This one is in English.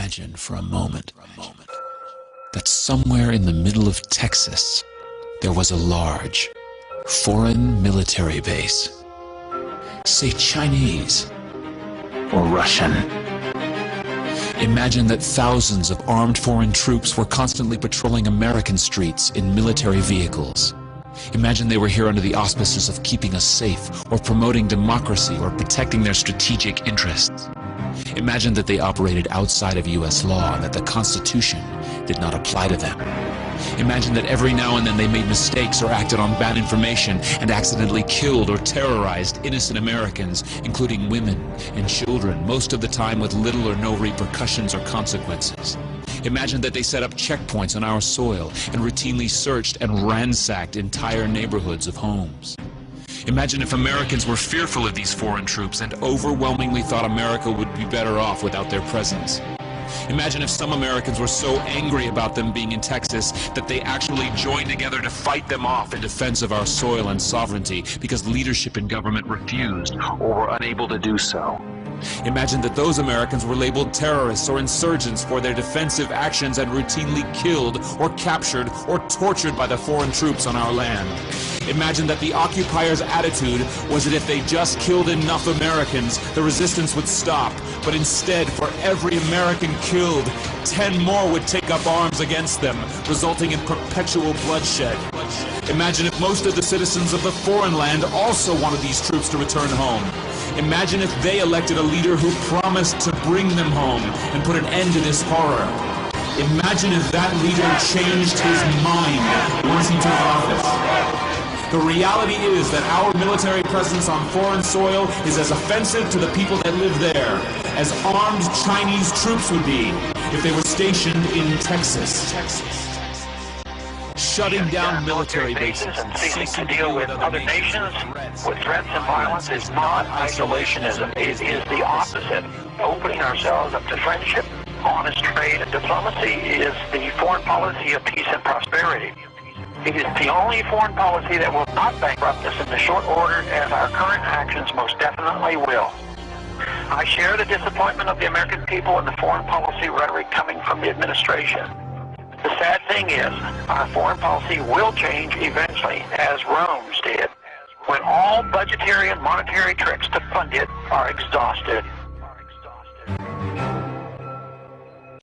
Imagine for a moment that somewhere in the middle of Texas there was a large foreign military base, say Chinese or Russian. Imagine that thousands of armed foreign troops were constantly patrolling American streets in military vehicles. Imagine they were here under the auspices of keeping us safe, or promoting democracy, or protecting their strategic interests. Imagine that they operated outside of U.S. law and that the Constitution did not apply to them. Imagine that every now and then they made mistakes or acted on bad information and accidentally killed or terrorized innocent Americans, including women and children, most of the time with little or no repercussions or consequences. Imagine that they set up checkpoints on our soil and routinely searched and ransacked entire neighborhoods of homes. Imagine if Americans were fearful of these foreign troops and overwhelmingly thought America would be better off without their presence. Imagine if some Americans were so angry about them being in Texas that they actually joined together to fight them off in defense of our soil and sovereignty because leadership in government refused or were unable to do so. Imagine that those Americans were labeled terrorists or insurgents for their defensive actions and routinely killed or captured or tortured by the foreign troops on our land. Imagine that the occupiers' attitude was that if they just killed enough Americans, the resistance would stop. But instead, for every American killed, 10 more would take up arms against them, resulting in perpetual bloodshed. Imagine if most of the citizens of the foreign land also wanted these troops to return home. Imagine if they elected a leader who promised to bring them home and put an end to this horror. Imagine if that leader changed his mind once he took office. The reality is that our military presence on foreign soil is as offensive to the people that live there as armed Chinese troops would be if they were stationed in Texas. Shutting down military bases and ceasing to deal with other nations with threats and violence is not isolationism. It is the opposite. Opening ourselves up to friendship, honest trade, and diplomacy is the foreign policy of peace and prosperity. It is the only foreign policy that will not bankrupt us in the short order, as our current actions most definitely will. I share the disappointment of the American people in the foreign policy rhetoric coming from the administration. The sad thing is, our foreign policy will change eventually, as Rome's did, when all budgetary and monetary tricks to fund it are exhausted.